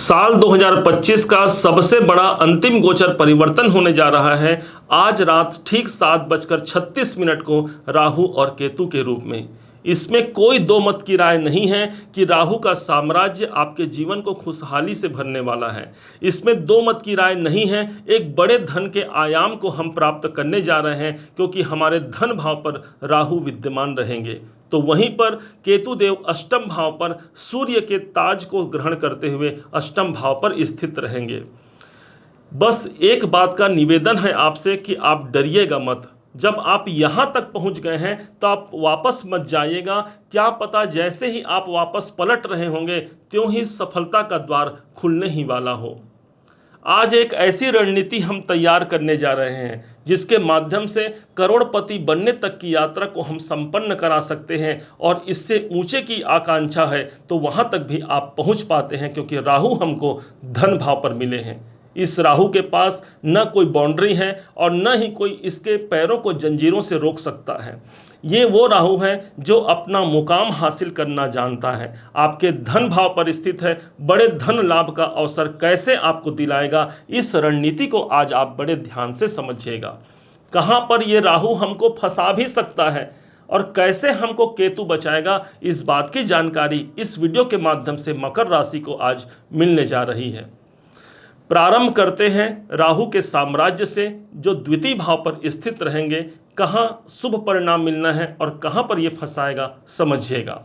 साल 2025 का सबसे बड़ा अंतिम गोचर परिवर्तन होने जा रहा है आज रात ठीक 7:36 को राहु और केतु के रूप में। इसमें कोई दो मत की राय नहीं है कि राहु का साम्राज्य आपके जीवन को खुशहाली से भरने वाला है। इसमें दो मत की राय नहीं है, एक बड़े धन के आयाम को हम प्राप्त करने जा रहे हैं क्योंकि हमारे धन भाव पर राहु विद्यमान रहेंगे। तो वहीं पर केतु देव अष्टम भाव पर सूर्य के ताज को ग्रहण करते हुए अष्टम भाव पर स्थित रहेंगे। बस एक बात का निवेदन है आपसे कि आप डरिएगा मत। जब आप यहां तक पहुंच गए हैं तो आप वापस मत जाइएगा। क्या पता जैसे ही आप वापस पलट रहे होंगे त्यों ही सफलता का द्वार खुलने ही वाला हो। आज एक ऐसी रणनीति हम तैयार करने जा रहे हैं जिसके माध्यम से करोड़पति बनने तक की यात्रा को हम संपन्न करा सकते हैं, और इससे ऊंचे की आकांक्षा है तो वहां तक भी आप पहुंच पाते हैं क्योंकि राहु हमको धन भाव पर मिले हैं। इस राहु के पास न कोई बाउंड्री है और न ही कोई इसके पैरों को जंजीरों से रोक सकता है। ये वो राहु है जो अपना मुकाम हासिल करना जानता है, आपके धन भाव पर स्थित है। बड़े धन लाभ का अवसर कैसे आपको दिलाएगा, इस रणनीति को आज आप बड़े ध्यान से समझिएगा। कहाँ पर ये राहु हमको फंसा भी सकता है और कैसे हमको केतु बचाएगा, इस बात की जानकारी इस वीडियो के माध्यम से मकर राशि को आज मिलने जा रही है। प्रारंभ करते हैं राहु के साम्राज्य से जो द्वितीय भाव पर स्थित रहेंगे। कहाँ शुभ परिणाम मिलना है और कहाँ पर यह फंसाएगा, समझिएगा।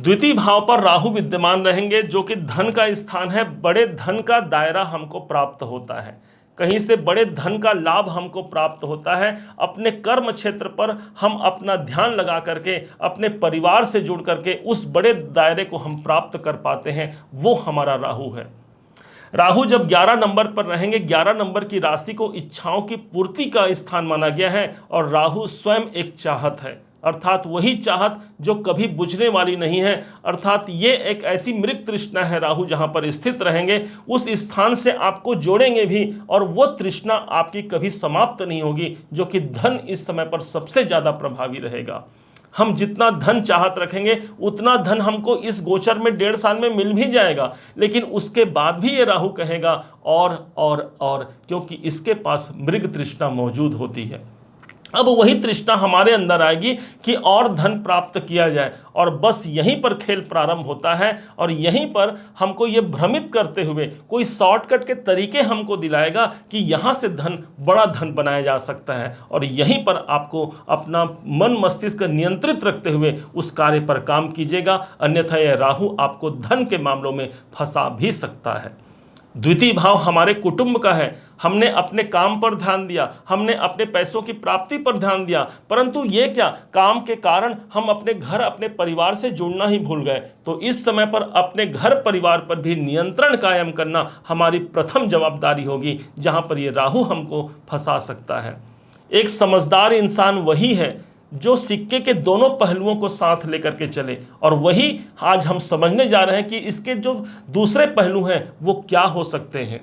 द्वितीय भाव पर राहु विद्यमान रहेंगे जो कि धन का स्थान है। बड़े धन का दायरा हमको प्राप्त होता है, कहीं से बड़े धन का लाभ हमको प्राप्त होता है। अपने कर्म क्षेत्र पर हम अपना ध्यान लगा करके अपने परिवार से जुड़ करके उस बड़े दायरे को हम प्राप्त कर पाते हैं, वो हमारा राहु है। राहु जब 11 नंबर पर रहेंगे, 11 नंबर की राशि को इच्छाओं की पूर्ति का स्थान माना गया है, और राहु स्वयं एक चाहत है, अर्थात वही चाहत जो कभी बुझने वाली नहीं है। अर्थात ये एक ऐसी मृग तृष्णा है। राहु जहां पर स्थित रहेंगे उस स्थान से आपको जोड़ेंगे भी, और वो तृष्णा आपकी कभी समाप्त नहीं होगी, जो कि धन इस समय पर सबसे ज्यादा प्रभावी रहेगा। हम जितना धन चाहत रखेंगे उतना धन हमको इस गोचर में 1.5 साल में मिल भी जाएगा, लेकिन उसके बाद भी ये राहु कहेगा और, क्योंकि इसके पास मृग तृष्णा मौजूद होती है। अब वही तृष्णा हमारे अंदर आएगी कि और धन प्राप्त किया जाए, और बस यहीं पर खेल प्रारंभ होता है। और यहीं पर हमको ये भ्रमित करते हुए कोई शॉर्टकट के तरीके हमको दिलाएगा कि यहाँ से धन, बड़ा धन बनाया जा सकता है, और यहीं पर आपको अपना मन मस्तिष्क नियंत्रित रखते हुए उस कार्य पर काम कीजिएगा। अन्यथा यह राहु आपको धन के मामलों में फंसा भी सकता है। द्वितीय भाव हमारे कुटुंब का है। हमने अपने काम पर ध्यान दिया, हमने अपने पैसों की प्राप्ति पर ध्यान दिया, परंतु ये क्या, काम के कारण हम अपने घर, अपने परिवार से जुड़ना ही भूल गए। तो इस समय पर अपने घर परिवार पर भी नियंत्रण कायम करना हमारी प्रथम जवाबदारी होगी, जहां पर ये राहु हमको फंसा सकता है। एक समझदार इंसान वही है जो सिक्के के दोनों पहलुओं को साथ लेकर के चले, और वही आज हम समझने जा रहे हैं कि इसके जो दूसरे पहलू हैं वो क्या हो सकते हैं।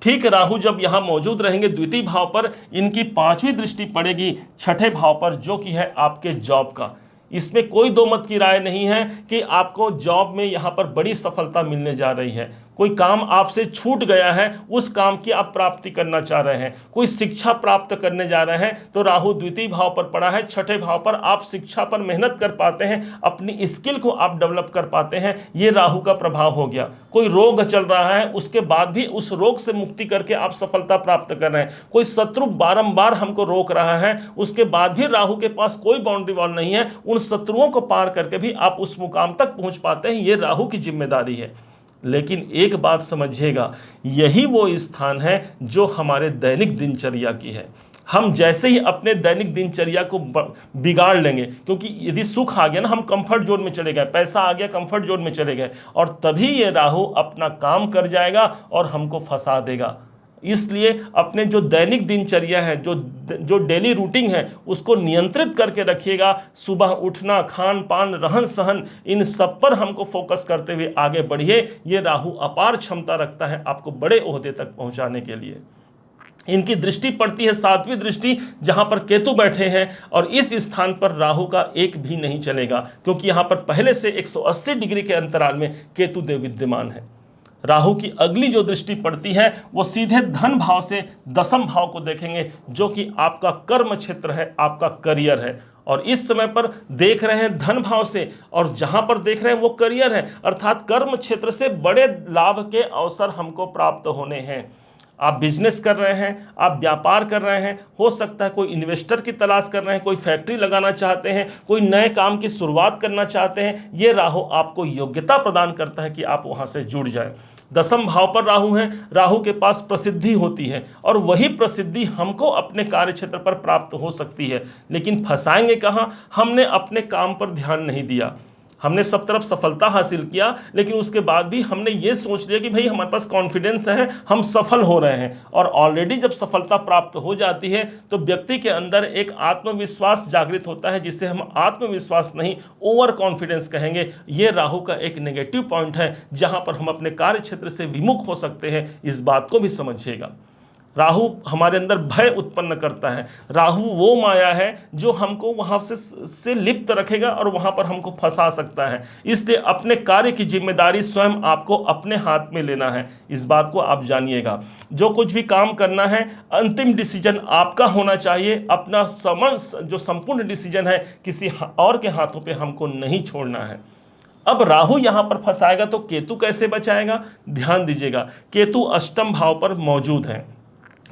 ठीक, राहु जब यहाँ मौजूद रहेंगे द्वितीय भाव पर, इनकी 5वीं दृष्टि पड़ेगी छठे भाव पर, जो कि है आपके जॉब का। इसमें कोई दो मत की राय नहीं है कि आपको जॉब में यहाँ पर बड़ी सफलता मिलने जा रही है। कोई काम आपसे छूट गया है, उस काम की आप प्राप्ति करना चाह रहे हैं, कोई शिक्षा प्राप्त करने जा रहे हैं, तो राहु द्वितीय भाव पर पड़ा है। छठे भाव पर आप शिक्षा पर मेहनत कर पाते हैं, अपनी स्किल को आप डेवलप कर पाते हैं, ये राहु का प्रभाव हो गया। कोई रोग चल रहा है, उसके बाद भी उस रोग से मुक्ति करके आप सफलता प्राप्त कर रहे हैं। कोई शत्रु बारंबार हमको रोक रहा है, उसके बाद भी राहु के पास कोई बाउंड्री वॉल नहीं है, उन शत्रुओं को पार करके भी आप उस मुकाम तक पहुंच पाते हैं। ये राहु की जिम्मेदारी है। लेकिन एक बात समझिएगा, यही वो स्थान है जो हमारे दैनिक दिनचर्या की है। हम जैसे ही अपने दैनिक दिनचर्या को बिगाड़ लेंगे, क्योंकि यदि सुख आ गया ना, हम कंफर्ट जोन में चले गए, पैसा आ गया, कंफर्ट जोन में चले गए, और तभी ये राहु अपना काम कर जाएगा और हमको फंसा देगा। इसलिए अपने जो दैनिक दिनचर्या है, जो डेली रूटीन है, उसको नियंत्रित करके रखिएगा। सुबह उठना, खान पान, रहन सहन, इन सब पर हमको फोकस करते हुए आगे बढ़िए। ये राहु अपार क्षमता रखता है आपको बड़े ओहदे तक पहुंचाने के लिए। इनकी दृष्टि पड़ती है 7वीं दृष्टि, जहां पर केतु बैठे हैं, और इस स्थान पर राहु का एक भी नहीं चलेगा, क्योंकि यहां पर पहले से 180 डिग्री के अंतराल में केतु देव विद्यमान है। राहु की अगली जो दृष्टि पड़ती है वो सीधे धन भाव से दशम भाव को देखेंगे, जो कि आपका कर्म क्षेत्र है, आपका करियर है। और इस समय पर देख रहे हैं धन भाव से, और जहां पर देख रहे हैं वो करियर है, अर्थात कर्म क्षेत्र से बड़े लाभ के अवसर हमको प्राप्त होने हैं। आप बिजनेस कर रहे हैं, आप व्यापार कर रहे हैं, हो सकता है कोई इन्वेस्टर की तलाश कर रहे हैं, कोई फैक्ट्री लगाना चाहते हैं, कोई नए काम की शुरुआत करना चाहते हैं, ये राहु आपको योग्यता प्रदान करता है कि आप वहां से जुड़ जाएं। दशम भाव पर राहु है, राहु के पास प्रसिद्धि होती है, और वही प्रसिद्धि हमको अपने कार्य क्षेत्र पर प्राप्त हो सकती है। लेकिन फंसाएंगे कहां? हमने अपने काम पर ध्यान नहीं दिया, हमने सब तरफ सफलता हासिल किया, लेकिन उसके बाद भी हमने ये सोच लिया कि भाई हमारे पास कॉन्फिडेंस है, हम सफल हो रहे हैं। और ऑलरेडी जब सफलता प्राप्त हो जाती है तो व्यक्ति के अंदर एक आत्मविश्वास जागृत होता है, जिसे हम आत्मविश्वास नहीं, ओवर कॉन्फिडेंस कहेंगे। ये राहु का एक नेगेटिव पॉइंट है, जहां पर हम अपने कार्य क्षेत्र से विमुख हो सकते हैं। इस बात को भी समझिएगा। राहु हमारे अंदर भय उत्पन्न करता है। राहु वो माया है जो हमको वहां से लिप्त रखेगा और वहां पर हमको फंसा सकता है। इसलिए अपने कार्य की जिम्मेदारी स्वयं आपको अपने हाथ में लेना है, इस बात को आप जानिएगा। जो कुछ भी काम करना है, अंतिम डिसीजन आपका होना चाहिए। अपना जो संपूर्ण डिसीजन है किसी और के हाथों पे हमको नहीं छोड़ना है। अब राहु यहां पर फंसाएगा तो केतु कैसे बचाएगा? ध्यान दीजिएगा, केतु अष्टम भाव पर मौजूद है।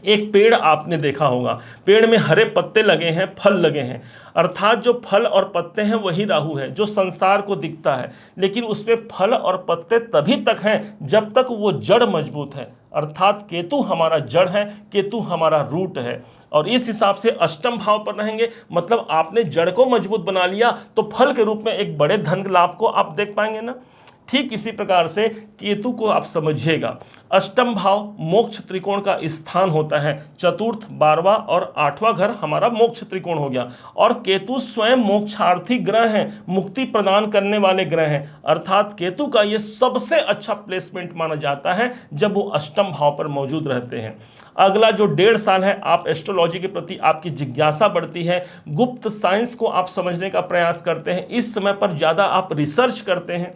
एक पेड़ आपने देखा होगा, पेड़ में हरे पत्ते लगे हैं, फल लगे हैं, अर्थात जो फल और पत्ते हैं वही राहु है, जो संसार को दिखता है। लेकिन उसमें फल और पत्ते तभी तक हैं जब तक वो जड़ मजबूत है, अर्थात केतु हमारा जड़ है, केतु हमारा रूट है। और इस हिसाब से अष्टम भाव पर रहेंगे, मतलब आपने जड़ को मजबूत बना लिया तो फल के रूप में एक बड़े धन लाभ को आप देख पाएंगे ना। ठीक इसी प्रकार से केतु को आप समझिएगा। अष्टम भाव मोक्ष त्रिकोण का स्थान होता है। चतुर्थ, 12वां और 8वां घर हमारा मोक्ष त्रिकोण हो गया। और केतु स्वयं मोक्षार्थी ग्रह है, मुक्ति प्रदान करने वाले ग्रह हैं। अर्थात केतु का ये सबसे अच्छा प्लेसमेंट माना जाता है जब वो अष्टम भाव पर मौजूद रहते हैं। अगला जो 1.5 साल है, आप एस्ट्रोलॉजी के प्रति आपकी जिज्ञासा बढ़ती है, गुप्त साइंस को आप समझने का प्रयास करते हैं। इस समय पर ज़्यादा आप रिसर्च करते हैं,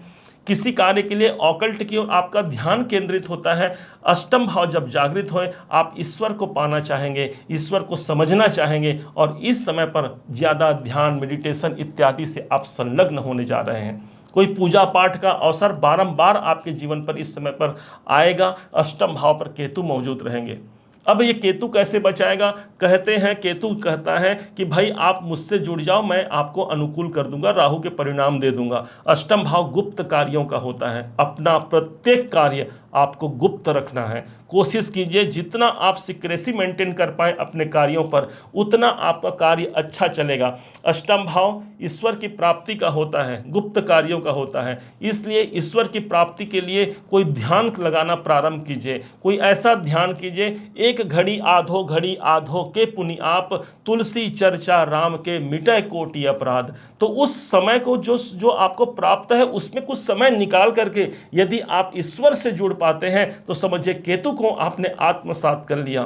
किसी कार्य के लिए ऑकल्ट की ओर आपका ध्यान केंद्रित होता है। अष्टम भाव जब जागृत होए, आप ईश्वर को पाना चाहेंगे, ईश्वर को समझना चाहेंगे, और इस समय पर ज़्यादा ध्यान, मेडिटेशन इत्यादि से आप संलग्न होने जा रहे हैं। कोई पूजा पाठ का अवसर बारंबार आपके जीवन पर इस समय पर आएगा। अष्टम भाव पर केतु मौजूद रहेंगे। अब ये केतु कैसे बचाएगा? कहते हैं, केतु कहता है कि भाई आप मुझसे जुड़ जाओ, मैं आपको अनुकूल कर दूंगा, राहु के परिणाम दे दूंगा। अष्टम भाव गुप्त कार्यों का होता है, अपना प्रत्येक कार्य आपको गुप्त रखना है। कोशिश कीजिए जितना आप सिक्रेसी मेंटेन कर पाए अपने कार्यों पर, उतना आपका कार्य अच्छा चलेगा। अष्टम भाव ईश्वर की प्राप्ति का होता है, गुप्त कार्यों का होता है। इसलिए ईश्वर की प्राप्ति के लिए कोई ध्यान लगाना प्रारंभ कीजिए, कोई ऐसा ध्यान कीजिए, एक घड़ी आधो के पुनि आप, तुलसी चर्चा राम के मिटय कोटि अपराध। तो उस समय को जो आपको प्राप्त है उसमें कुछ समय निकाल करके यदि आप ईश्वर से जुड़ पाते हैं तो समझिए केतु को आपने आत्मसात कर लिया।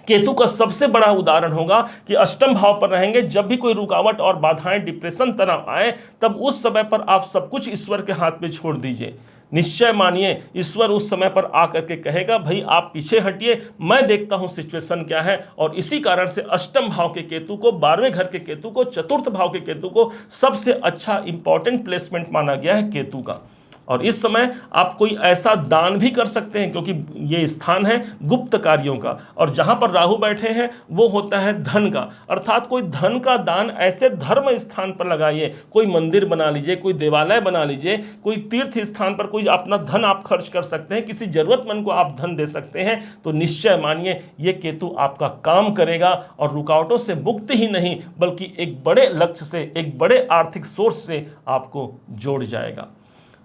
केतु का सबसे बड़ा उदाहरण होगा कि अष्टम भाव पर रहेंगे, जब भी कोई रुकावट और बाधाएं, डिप्रेशन, तनाव आए, तब उस समय पर आप सब कुछ ईश्वर के हाथ में छोड़ दीजिए। निश्चय मानिए ईश्वर उस समय पर आकर के कहेगा, भाई आप पीछे हटिए, मैं देखता हूं सिचुएशन क्या है। और इसी कारण से अष्टम भाव के केतु को, 12वें घर के केतु को, चतुर्थ भाव के केतु को सबसे अच्छा इंपॉर्टेंट प्लेसमेंट माना गया है केतु का। और इस समय आप कोई ऐसा दान भी कर सकते हैं, क्योंकि ये स्थान है गुप्त कार्यों का, और जहां पर राहु बैठे हैं वो होता है धन का। अर्थात कोई धन का दान ऐसे धर्म स्थान पर लगाइए, कोई मंदिर बना लीजिए, कोई देवालय बना लीजिए, कोई तीर्थ स्थान पर कोई अपना धन आप खर्च कर सकते हैं, किसी जरूरतमंद को आप धन दे सकते हैं। तो निश्चय मानिए ये केतु आपका काम करेगा, और रुकावटों से मुक्त ही नहीं बल्कि एक बड़े लक्ष्य से, एक बड़े आर्थिक सोर्स से आपको जोड़ जाएगा।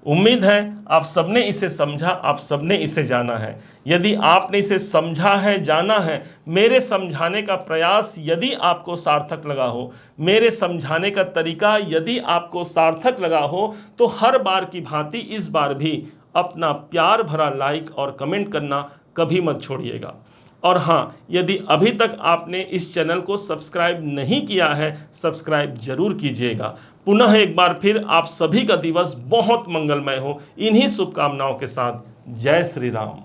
उम्मीद है आप सबने इसे समझा, आप सबने इसे जाना है। यदि आपने इसे समझा है, जाना है, मेरे समझाने का प्रयास यदि आपको सार्थक लगा हो, मेरे समझाने का तरीका यदि आपको सार्थक लगा हो, तो हर बार की भांति इस बार भी अपना प्यार भरा लाइक और कमेंट करना कभी मत छोड़िएगा। और हाँ, यदि अभी तक आपने इस चैनल को सब्सक्राइब नहीं किया है, सब्सक्राइब जरूर कीजिएगा। पुनः एक बार फिर आप सभी का दिवस बहुत मंगलमय हो, इन्हीं शुभकामनाओं के साथ। जय श्री राम।